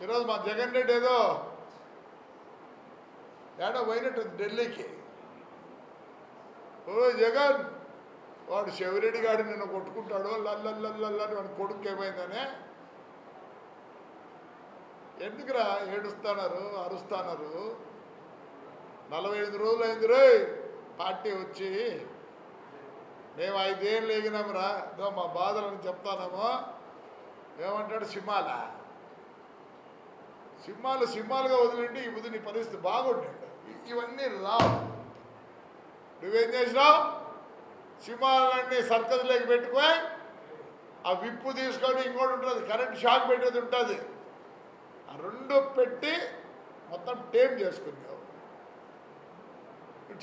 ఈరోజు మా జగన్ రెడ్డి ఏదో ఏడో పోయినట్టు ఢిల్లీకి. ఓ జగన్, వాడు శివరెడ్డి గారు నిన్ను కొట్టుకుంటాడు లల్లల్లల్లని వాడి కొడుకు ఏమైందనే. ఎందుకురా ఏడుస్తున్నారు, అరుస్తున్నారు? 45 రోజులు అయింది రే పార్టీ వచ్చి. మేము 5 ఏళ్ళు ఎగినామురా, ఇదో మా బాధలను చెప్తానేమో. ఏమంటాడు? సింహాలుగా వదిలింటే ఈ బుద్ధి నీ పరిస్థితి బాగుంటాడు. ఇవన్నీ రావు. నువ్వేం చేసినావు? సింహాలన్నీ సర్కస్లోకి పెట్టుకొని ఆ విప్పు తీసుకొని ఇంకోటి ఉంటుంది, కరెంట్ షాక్ పెట్టేది ఉంటుంది, ఆ 2 పెట్టి మొత్తం టేప్ చేసుకున్నావు.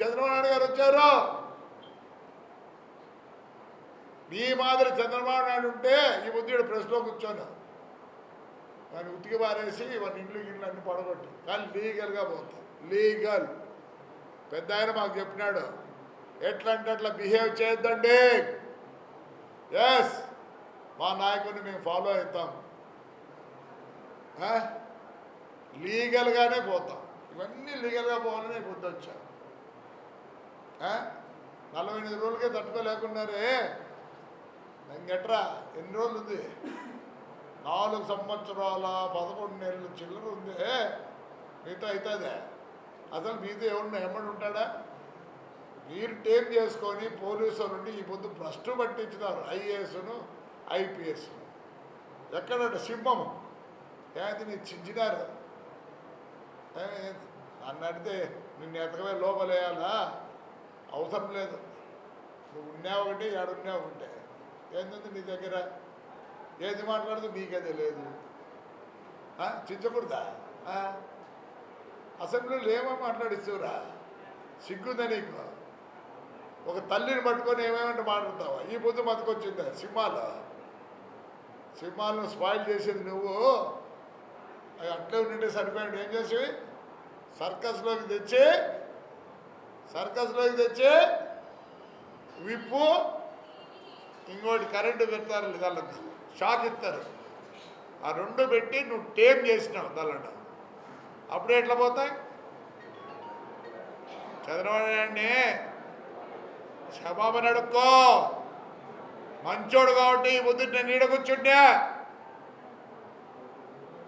చంద్రబాబు నాయుడు గారు వచ్చారు. నీ మాదిరి చంద్రబాబు నాయుడు ఉంటే ఈ బుద్ధిడు ప్రెస్లో కూర్చోను వాడిని ఉతికి పారేసి వాడిని ఇండ్లు అన్ని పడగొట్టి. కానీ లీగల్గా పోతాం. లీగల్ పెద్ద ఆయన మాకు చెప్పినాడు, ఎట్లా అంటే అట్లా బిహేవ్ చేయొద్దండి. ఎస్, మా నాయకుడిని మేము ఫాలో అవుతాం, లీగల్గానే పోతాం. ఇవన్నీ లీగల్గా పోవాలని బుద్ధి వచ్చా. 48 రోజులకే తట్టుకోలేకున్నారే. ఇంకెట్రా ఎన్ని రోజులు ఉంది? 4 సంవత్సరాల 11 నెలలు చిల్లర ఉంది. మీతో అవుతుందే? అసలు మీతో ఎవరు ఎమ్మడి ఉంటాడా? మీరు టేప్ చేసుకొని పోలీసుల నుండి ఈ పొద్దు భ్రష్టు పట్టించున్నారు. ఐఏఎస్ను ఐపీఎస్ను ఎక్కడంటే సింహము ఏంటి నీ చించినారు. నన్ను అడిగితే నిన్ను ఎతకవే లోపలేయాలా? అవసరం లేదు. నువ్వు ఉన్నావు ఒకటి, ఏడున్నావు ఒకటే. ఏంది నీ దగ్గర? ఏది మాట్లాడుతూ నీకే తెలియదు. చించకూడదా? అసెంబ్లీలో ఏమో మాట్లాడిస్తురా? సిగ్గుందా నీకు? ఒక తల్లిని పట్టుకొని ఏమేమంటే మాట్లాడతావా? ఈ పొద్దు బతుకొచ్చిందా? సింహాలను స్పాయిల్ చేసేది నువ్వు. అవి అట్లే ఉండింటే సరిపోయాడు. ఏం చేసి సర్కస్లోకి తెచ్చి విప్పు ఇంకోటి కరెంటు పెడతారు, దానికి షాక్ ఇస్తారు. ఆ 2 పెట్టి నువ్వు టేప్ చేసినావు దానిలో. అప్పుడే ఎట్లా పోతాయి? చంద్రబాబు నాయుడిని క్షమాపణ అడుక్కో. మంచోడు కాబట్టి ఈ బుద్ధి నేను నీడ కూర్చుంటే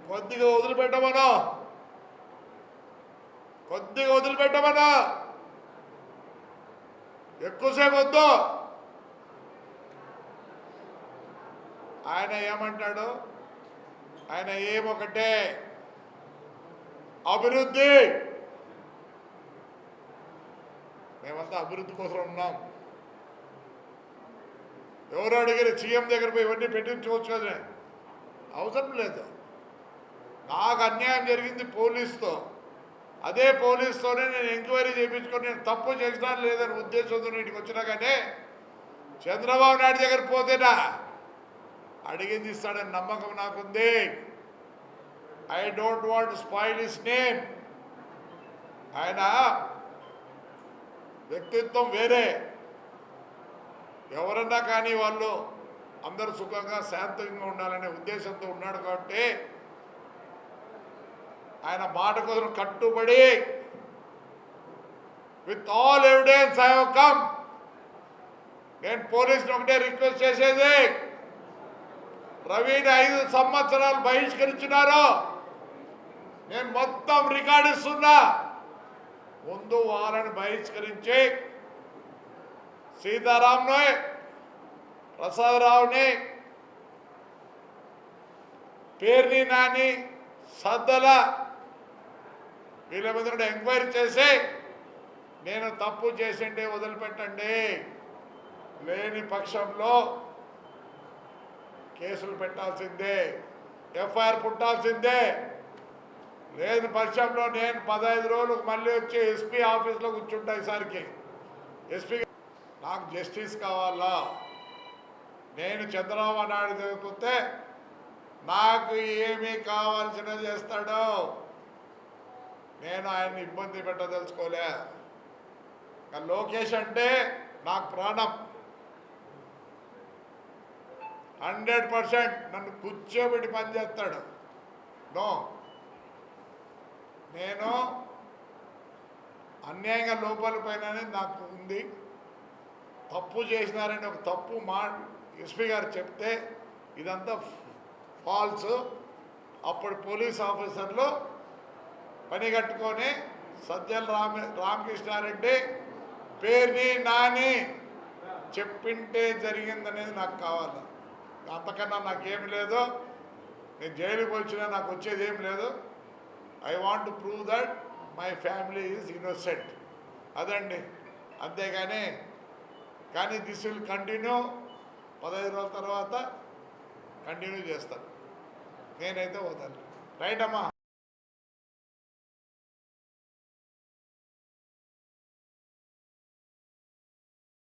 కొద్దిగా వదిలిపెట్టమను. ఎక్కువసేపు వద్దు. ఆయన ఏమంటాడు? ఆయన ఏమొకటే, అభివృద్ధి. మేమంతా అభివృద్ధి కోసం ఉన్నాం. ఎవరు అడిగారు సీఎం దగ్గర పోయి ఇవన్నీ పెట్టించుకోవచ్చు కదా? అవసరం లేదు. నాకు అన్యాయం జరిగింది పోలీసుతో. అదే పోలీసుతోనే నేను ఎంక్వైరీ చేయించుకొని నేను తప్పు చేసినా లేదని ఉద్దేశంతో ఇంటికి వచ్చినా కానీ చంద్రబాబు నాయుడు దగ్గర పోతేనా అడిగింది ఇస్తాడని నమ్మకం నాకుంది. I don't want spoil his name. ఆయన వ్యక్తిత్వం వేరే. ఎవరన్నా కానీ వాళ్ళు అందరూ సుఖంగా శాంతంగా ఉండాలనే ఉద్దేశంతో ఉన్నాడు కాబట్టి ఆయన మాట కోసం కట్టుబడి with all evidence I have come. నేను పోలీసుని ఒకటే రిక్వెస్ట్ చేసేది, రవిని 5 సంవత్సరాలు బహిష్కరించినారు. నేను మొత్తం రికార్డు ఇస్తున్నా. ముందు వాళ్ళని బహిష్కరించి సీతారాంని, ప్రసాదరావుని, పేర్ని నాని, సద్దల వీళ్ళ మీద ఎంక్వైరీ చేసి నేను తప్పు చేసిండే వదిలిపెట్టండి, లేని పక్షంలో కేసులు పెట్టాల్సిందే, ఎఫ్ఐఆర్ పుట్టాల్సిందే. లేని పక్షంలో నేను 15 రోజులకు మళ్ళీ వచ్చి ఎస్పీ ఆఫీస్లో కూర్చుంటా. ఈసారికి ఎస్పీ నాకు జస్టిస్ కావాలా? నేను చంద్రబాబు నాయుడు చదివితే నాకు ఏమీ కావాల్సిన చేస్తాడో నేను ఆయన్ని ఇబ్బంది పెట్టదలుచుకోలే. లోకేష్ అంటే నాకు ప్రాణం. 100% నన్ను కూర్చోబెట్టి పనిచేస్తాడు. నో నేను అన్యాయంగా లోపాల పైన నాకు ఉంది. తప్పు చేసినారని ఒక తప్పు ఎస్పీ గారు చెప్తే ఇదంతా ఫాల్స్. అప్పుడు పోలీస్ ఆఫీసర్లు పని కట్టుకొని సజ్జల రామకృష్ణారెడ్డి పేరుని నాని చెప్పింటే జరిగిందనేది నాకు కావాలి. అంతకన్నా నాకేమి లేదు. నేను జైలుకి వచ్చినా నాకు వచ్చేది ఏం లేదు. I want to prove that my family is innocent. అదండి, అంతేగాని కానీ దిస్ విల్ కంటిన్యూ. 15 రోజుల తర్వాత కంటిన్యూ చేస్తాను. నేనైతే వదలను. రైట్ అమ్మా.